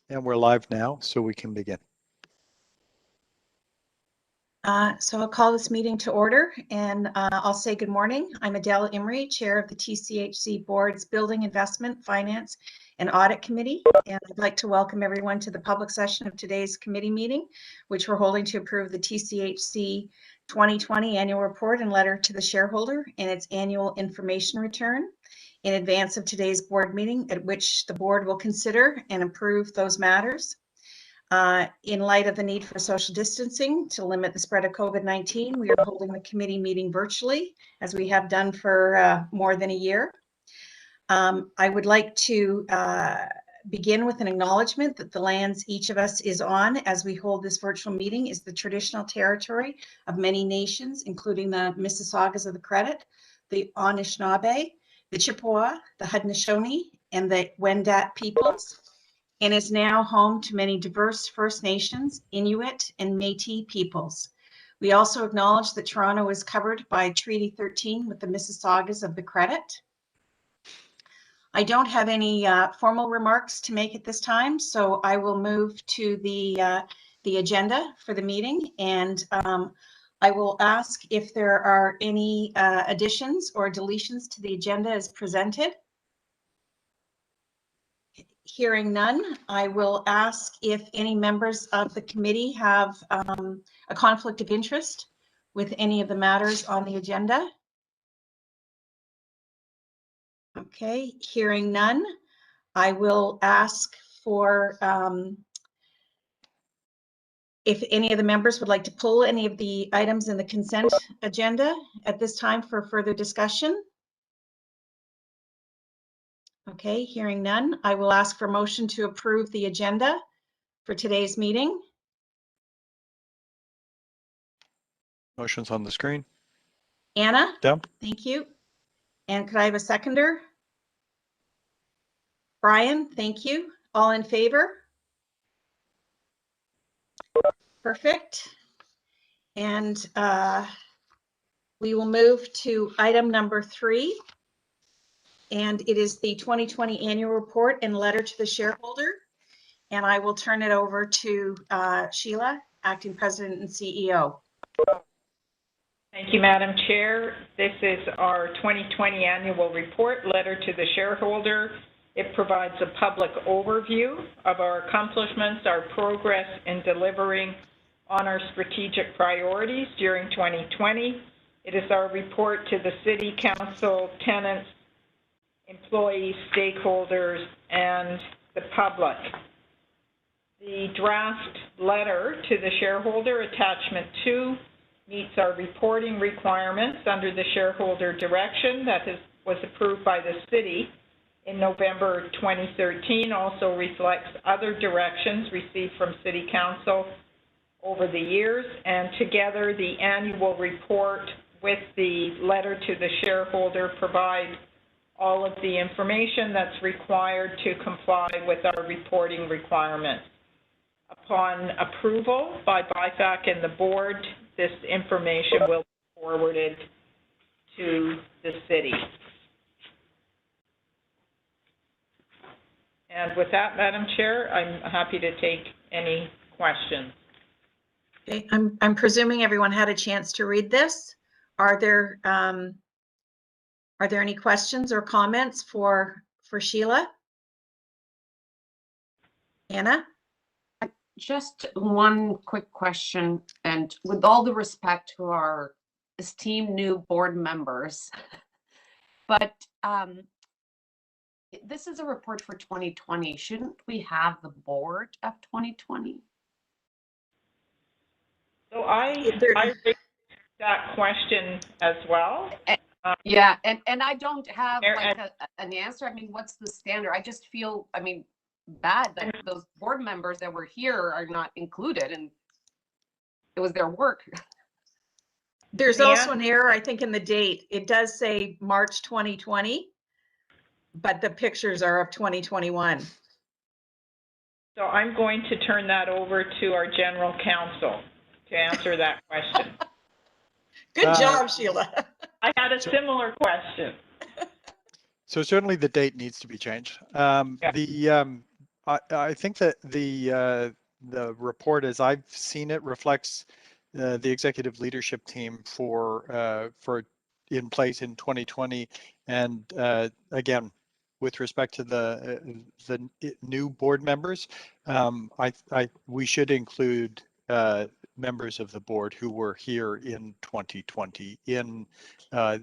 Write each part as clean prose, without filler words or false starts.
And we're live now, so we can begin. So I'll call this meeting to order, and I'll say good morning. I'm Adele Imrie, Chair of the TCHC Board's Building Investment, Finance, and Audit Committee, and I'd like to welcome everyone to the public session of today's committee meeting, which we're holding to approve the TCHC 2020 Annual Report and Letter to the Shareholder and its Annual Information Return in advance of today's board meeting, at which the board will consider and approve those matters. In light of the need for social distancing to limit the spread of COVID-19, we are holding the committee meeting virtually, as we have done for more than a year. I would like to begin with an acknowledgement that the lands each of us is on as we hold this virtual meeting is the traditional territory of many nations, including the Mississaugas of the Credit, the Anishinaabe, the Chippewa, the Haudenosaunee, and the Wendat peoples, and is now home to many diverse First Nations, Inuit, and Métis peoples. We also acknowledge that Toronto is covered by Treaty 13 with the Mississaugas of the Credit. I don't have any formal remarks to make at this time, so I will move to the agenda for the meeting, and I will ask if there are any additions or deletions to the agenda as presented. Hearing none, I will ask if any members of the committee have a conflict of interest with any of the matters on the agenda. Okay, hearing none, I will ask for if any of the members would like to pull any of the items in the consent agenda at this time for further discussion. Okay, hearing none, I will ask for a motion to approve the agenda for today's meeting. Motion's on the screen. Anna? Deb? Thank you. And could I have a seconder? Brian, thank you. All in favor? Perfect. And we will move to item number 3. And it is the 2020 annual report and letter to the shareholder. And I will turn it over to Sheila, acting president and CEO. Thank you, Madam Chair. This is our 2020 annual report, letter to the shareholder. It provides a public overview of our accomplishments, our progress in delivering on our strategic priorities during 2020. It is our report to the City Council, tenants, employees, stakeholders, and the public. The draft letter to the shareholder, attachment 2, meets our reporting requirements under the shareholder direction that was approved by the City in November 2013, also reflects other directions received from City Council over the years, and together the annual report with the letter to the shareholder provide all of the information that's required to comply with our reporting requirements. Upon approval by BIFAC and the board, this information will be forwarded to the City. And with that, Madam Chair, I'm happy to take any questions. Okay, I'm presuming everyone had a chance to read this. Are there any questions or comments for Sheila? Anna? Just one quick question, and with all the respect to our esteemed new board members, but this is a report for 2020. Shouldn't we have the board of 2020? So I raised that question as well. Yeah, and I don't have like an answer. I mean, what's the standard? I just feel, I mean, bad that those board members that were here are not included, and it was their work. There's also an error, I think, in the date. It does say March 2020, but the pictures are of 2021. So I'm going to turn that over to our general counsel to answer that question. Good job, Sheila. I had a similar question. So certainly the date needs to be changed. I think that the report, as I've seen it, reflects the executive leadership team for in place in 2020, and again, with respect to the new board members, we should include members of the board who were here in 2020 in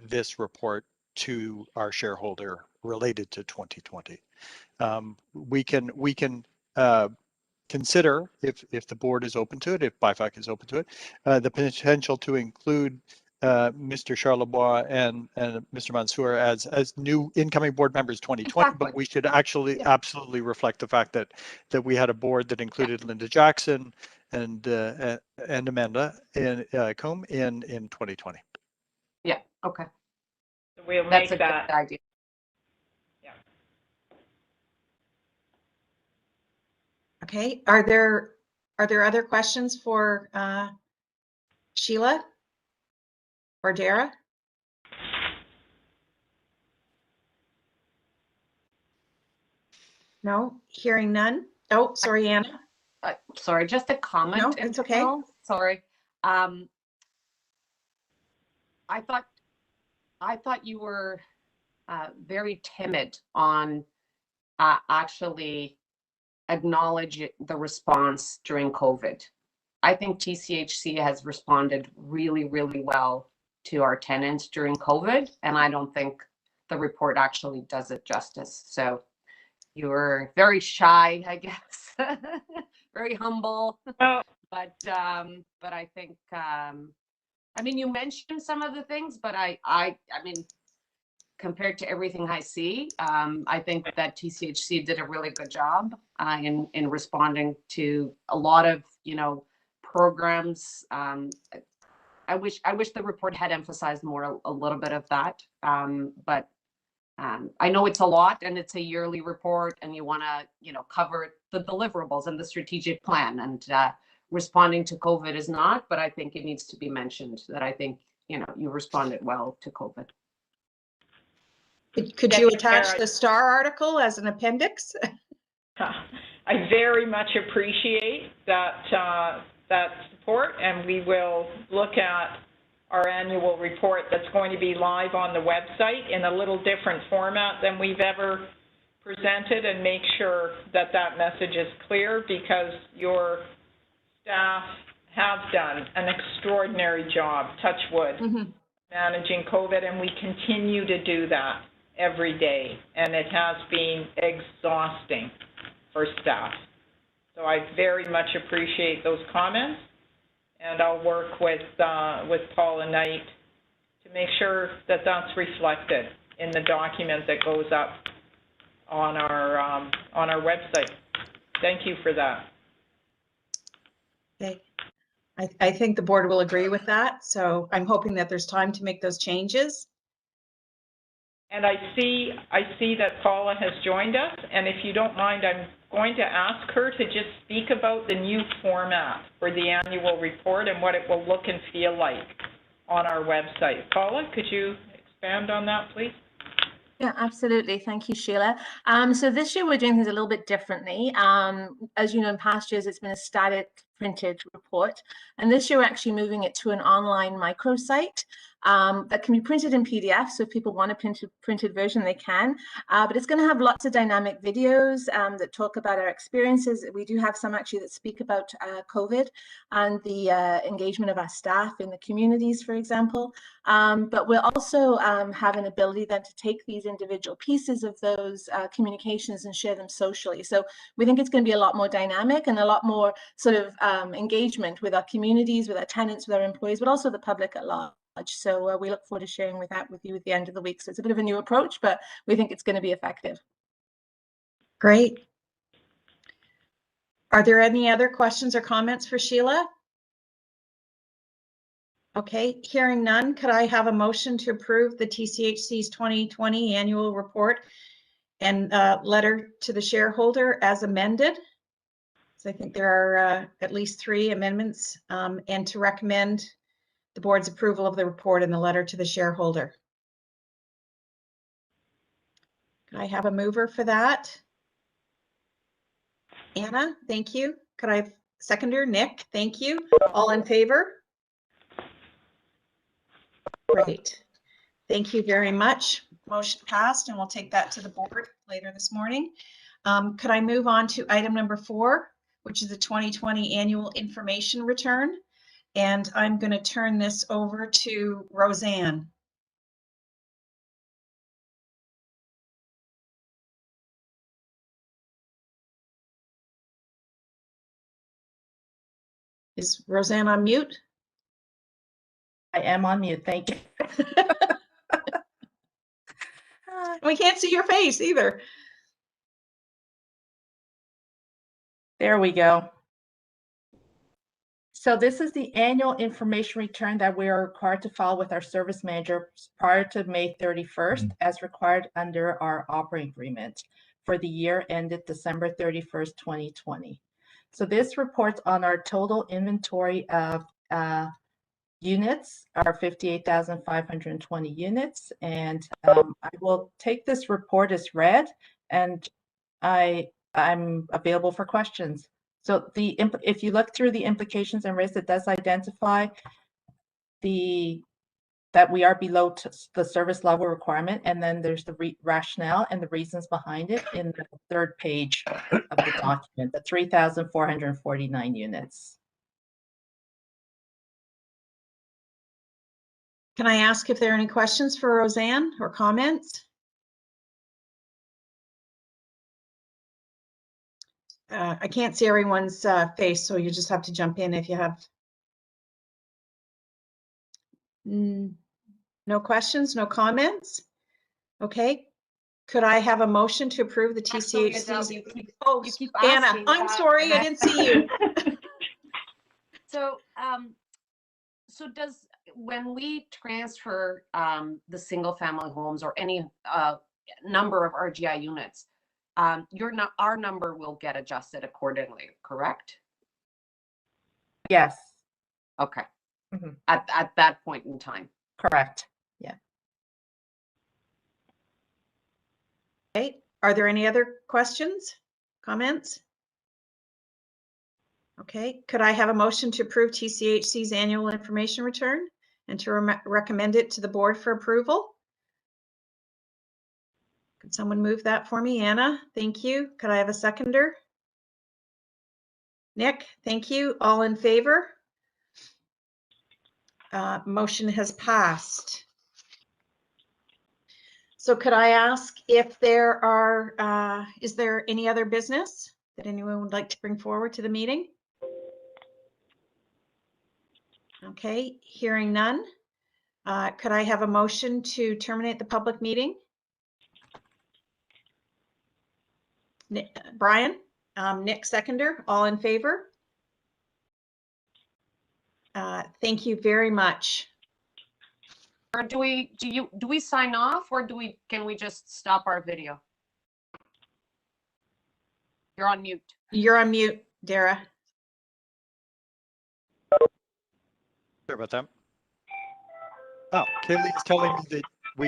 this report to our shareholder related to 2020. We can consider, if the board is open to it, if BIFAC is open to it, the potential to include Mr. Charlebois and Mr. Mansour as new incoming board members 2020, Exactly. but we should actually absolutely reflect the fact that we had a board that included Linda Jackson and Amanda Combe in 2020. Yeah, okay. So we'll That's make a that. good idea. Okay, are there other questions for Sheila or Dara? No, hearing none. Oh, sorry, Anna. Sorry, just a comment. No, it's okay. Sorry. I thought you were very timid on actually acknowledge the response during COVID. I think TCHC has responded really, really well to our tenants during COVID, and I don't think the report actually does it justice. So you were very shy, I guess, very humble. Well, but I think I mean, you mentioned some of the things, but I mean, compared to everything I see, I think that TCHC did a really good job in responding to a lot of, programs. I wish the report had emphasized more a little bit of that, but I know it's a lot and it's a yearly report, and you want to, cover the deliverables and the strategic plan, and responding to COVID is not, but I think it needs to be mentioned that I think, you responded well to COVID. Could you attach the STAR article as an appendix? I very much appreciate that support, and we will look at our annual report that's going to be live on the website in a little different format than we've ever presented, and make sure that message is clear, because your staff have done an extraordinary job, touch wood, managing COVID, and we continue to do that every day, and it has been exhausting for staff. So I very much appreciate those comments, and I'll work with Paula Knight to make sure that that's reflected in the document that goes up on our website. Thank you for that. Okay. I think the board will agree with that. So I'm hoping that there's time to make those changes. And I see that Paula has joined us, and if you don't mind, I'm going to ask her to just speak about the new format for the annual report and what it will look and feel like on our website. Paula, could you expand on that, please? Yeah, absolutely. Thank you, Sheila. So this year we're doing things a little bit differently. As you know, in past years, it's been a static printed report. And this year we're actually moving it to an online microsite that can be printed in PDF. So if people want a printed version, they can. But it's going to have lots of dynamic videos that talk about our experiences. We do have some actually that speak about COVID and the engagement of our staff in the communities, for example. But we'll also have an ability then to take these individual pieces of those communications and share them socially. So we think it's going to be a lot more dynamic and a lot more sort of engagement with our communities, with our tenants, with our employees, but also the public at large. So we look forward to sharing that with you at the end of the week. So it's a bit of a new approach, but we think it's going to be effective. Great. Are there any other questions or comments for Sheila? Okay, hearing none, could I have a motion to approve the TCHC's 2020 annual report and letter to the shareholder as amended? So I think there are at least 3 amendments, and to recommend the board's approval of the report and the letter to the shareholder. Can I have a mover for that? Anna, thank you. Could I have seconder? Nick, thank you. All in favor? Great. Thank you very much. Motion passed, and we'll take that to the board later this morning. Could I move on to item number 4, which is the 2020 annual information return? And I'm going to turn this over to Roseanne. Is Roseanne on mute? I am on mute, thank you. We can't see your face either. There we go. So this is the annual information return that we are required to file with our service manager prior to May 31st, as required under our operating agreement for the year ended December 31st, 2020. So this reports on our total inventory of units, are 58,520 units. And I will take this report as read, and I'm available for questions. So if you look through the implications and risks, it does identify that we are below the service level requirement, and then there's the rationale and the reasons behind it in the 3rd page of the document, the 3,449 units. Can I ask if there are any questions for Roseanne or comments? I can't see everyone's face, so you just have to jump in if you have. No questions, no comments? Okay. Could I have a motion to approve the TCHC's? Oh, you keep Anna, asking I'm that, sorry, and I didn't see you. So, when we transfer the single family homes or any number of RGI units, our number will get adjusted accordingly, correct? Yes. Okay. Mhm. At that point in time. Correct. Yeah. Okay. Are there any other questions, comments? Okay. Could I have a motion to approve TCHC's annual information return and to recommend it to the board for approval? Could someone move that for me? Anna, thank you. Could I have a seconder? Nick, thank you. All in favor? Motion has passed. So could I ask if there are, is there any other business that anyone would like to bring forward to the meeting? Okay, hearing none. Could I have a motion to terminate the public meeting? Brian, Nick seconder, all in favor? Thank you very much. Or do we sign off, or can we just stop our video? You're on mute. You're on mute, Dara. Sorry about that. Oh, Kaylee is telling me that